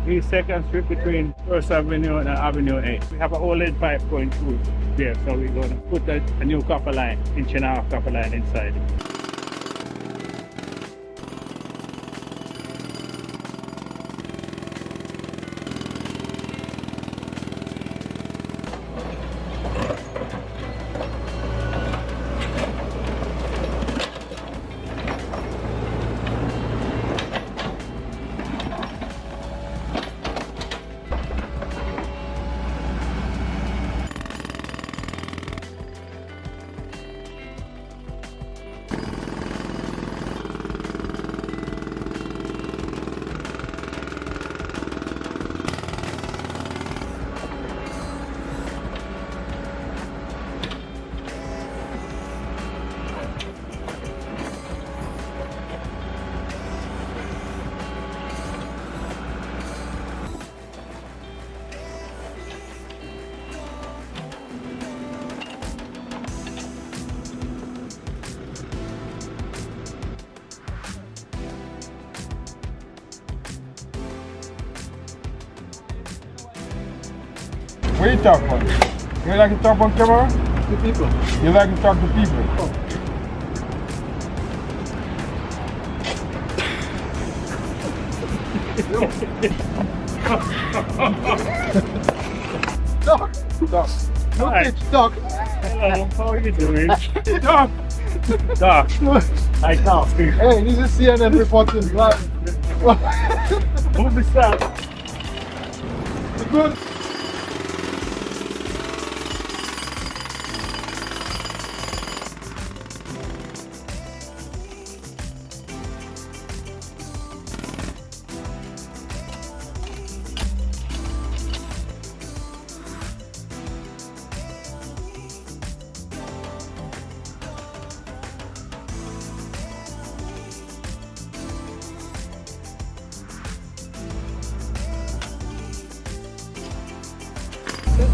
East 2nd Street between First Avenue and Avenue 8. We have a whole lead pipe going through there, so we're going to put a new copper line, inch and a half copper line inside. What you talk about? You like to talk on camera? To people. You like to talk to people? Oh. Talk! Talk! No Hi. pitch, talk! Hello, how are you doing? Talk! Doc, I talk. Hey, this is CNN reporting live. Move the stop. Good.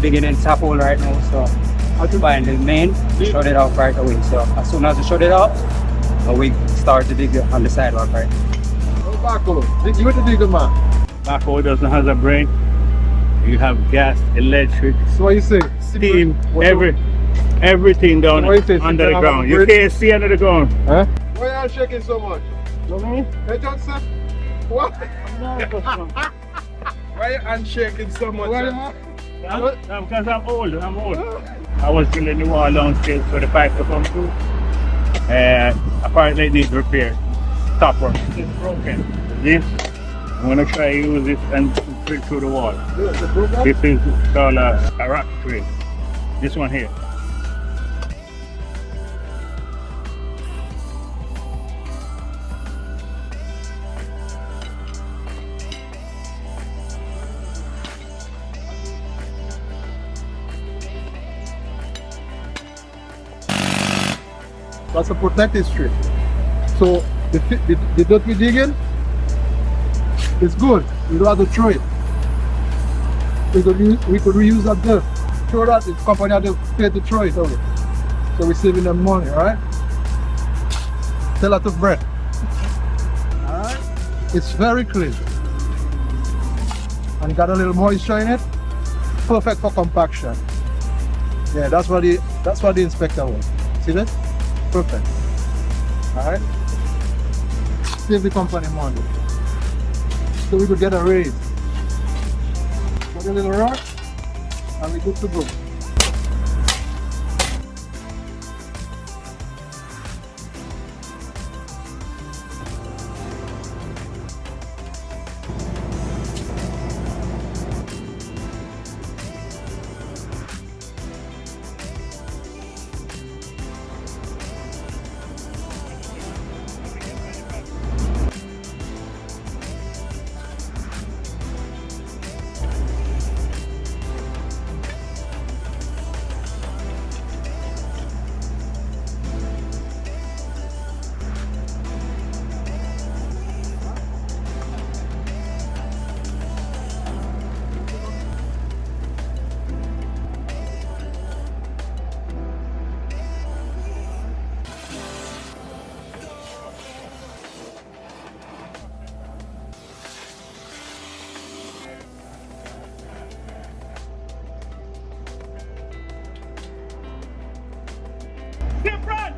Beginning tap hole right now, so I'll combine the main, shut it off right away. So as soon as you shut it off, we start to dig on the sidewalk, right? Oh, Marco, dig with the digger, man. Backhoe doesn't have a brain. You have gas, electric, So what you say? steam, What everything down What you say, under the simple ground. You bridge? can't see under the ground. Huh? Why are you shaking so much? You know what Hey, Johnson? What? I mean? Why are you handshaking so much? Because I'm old. I was drilling the wall downstairs for the pipe to come through. Apparently it needs repair. Top work. It's broken. This, I'm gonna try to use this and drill through the wall. This is called a rock drill. This one here. That's a protected strip. So the dirt we digging is good. You don't have to throw it. We could reuse that dirt. Throw that, the company had to pay to throw it away. So we're saving them money, alright? Tell that of bread. Alright? It's very clean. And got a little moisture in it. Perfect for compaction. Yeah, that's what the inspector wants. See that? Perfect. Alright? Save the company money. So we could get a raise. Put a little rock and we're good to go. Keep run!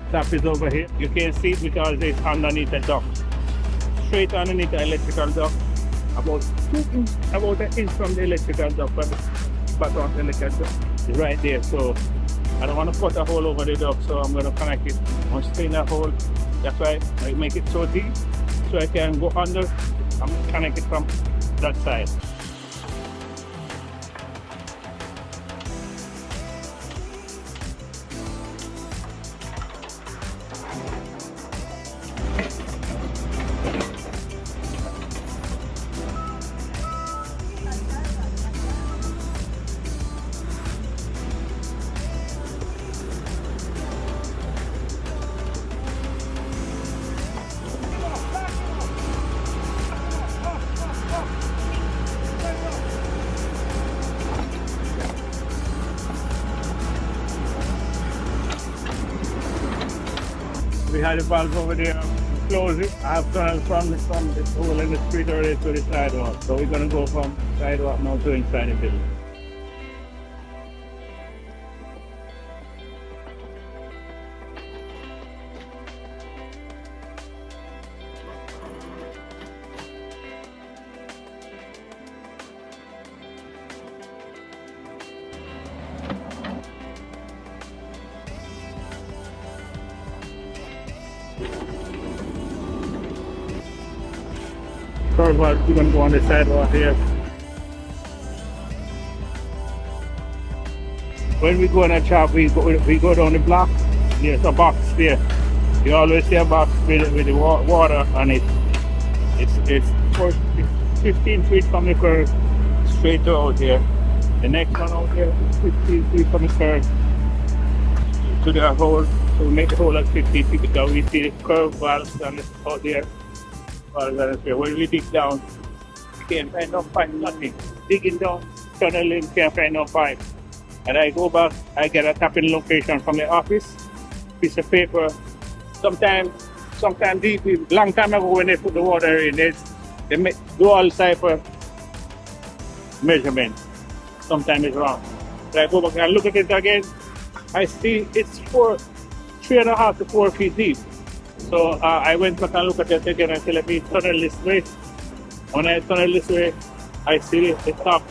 Tap is over here. You can see it because it's underneath the duct. Straight underneath the electrical duct. About an inch from the electrical duct, but back on the electrical duct is right there. So I don't want to put a hole over the duct, so I'm going to connect it on stay that hole. That's why I make it so deep, so I can go under and connect it from that side. We had a valve over there, close it. I have tunnel from the hole in the street already to the sidewalk. So we're gonna go from sidewalk now to inside the building. First one, we're gonna go on the sidewalk here. When we go on a job, we go down the block. There's a box there. You always see a box with the water on it. It's 15 feet from the curb, straight out here. The next one out here is 15 feet from the curb to the hole. So we make the hole at 15 feet because we see the curve valves out there. When we dig down, we can't find no pipe, nothing. Digging down, tunneling, can't find no pipe. And I go back, I get a tapping location from the office, piece of paper. Sometime deep, long time ago when they put the water in, they make dual cipher measurement. Sometimes it's wrong. So I go back and look at it again. I see it's 3.5 to 4 feet deep. So I went back and looked at it again and said, let me tunnel this way. When I tunnel this way, I see the top.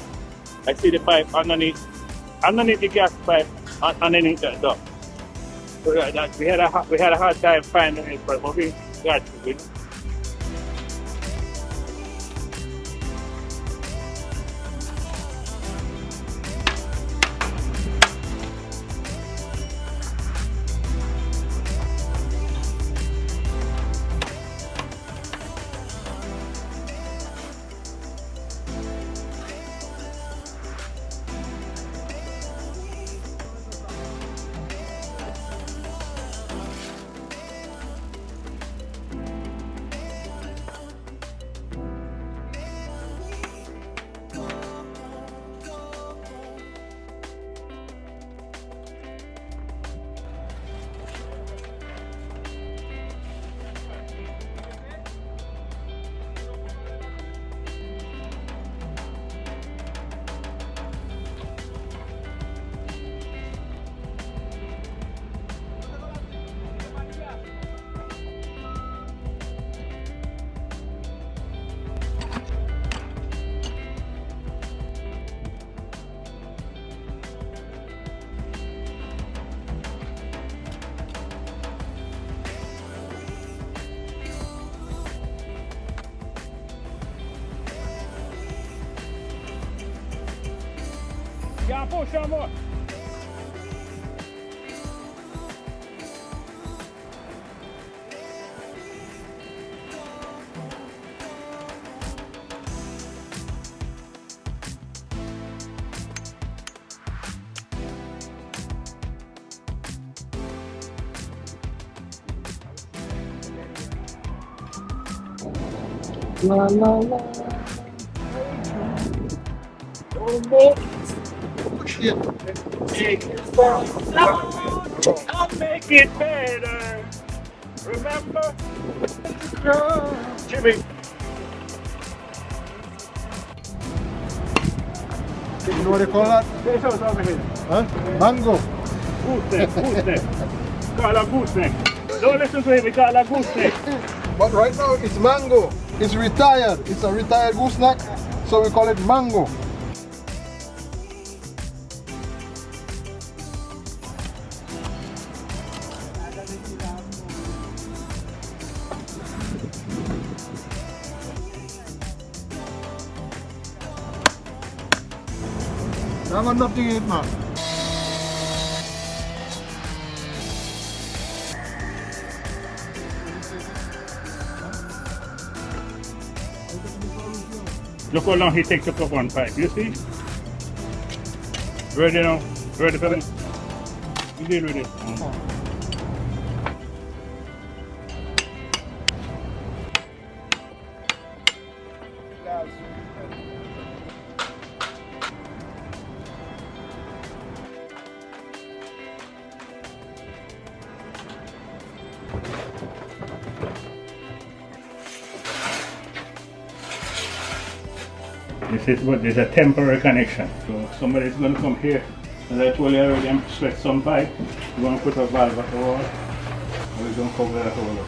I see the pipe underneath the gas pipe, underneath the duct. So we had a hard time finding it, but we got it. Yeah, push some more. La la la. Push it. I'll make it better. Remember? Jimmy. You know what they call that? Say something over here. Huh? Mango. Gooseneck. Call her gooseneck. Don't listen to him, we call her gooseneck. But right now it's mango. It's retired. It's a retired gooseneck, so we call it mango. I got nothing in it, man. Look how long he takes to cook one pipe, you see? Ready now? Ready for it? You deal with it. This is what there's a temporary connection. So somebody's going to come here. As I told you already, I'm stretch some pipe. We're going to put a valve at the wall. And we're going to cover that hole up.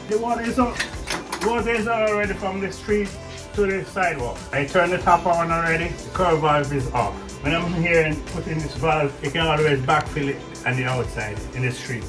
The water is up. Water is on already from the street to the sidewalk. I turned the tap on already. The curb valve is off. When I'm here and putting this valve, it can always backfill it on the outside in the street.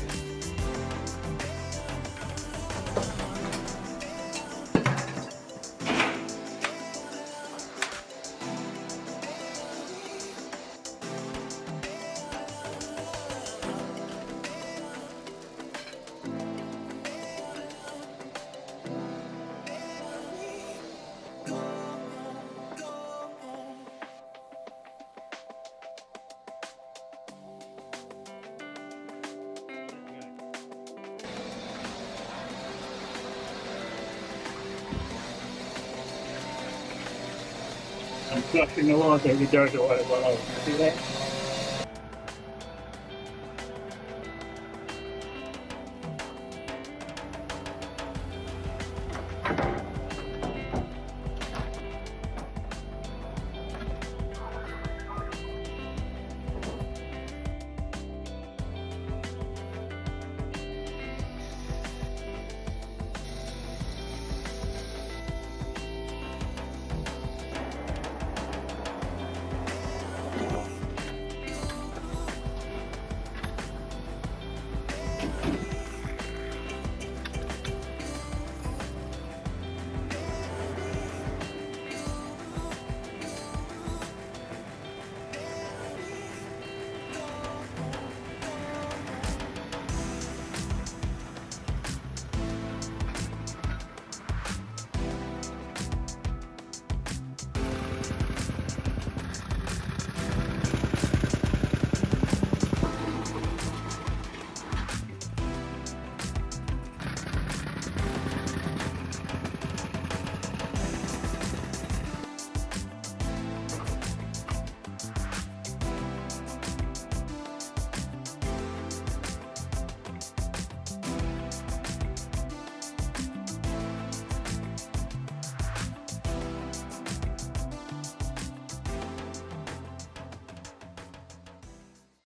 I'm flushing the water, the dirty water out. See that?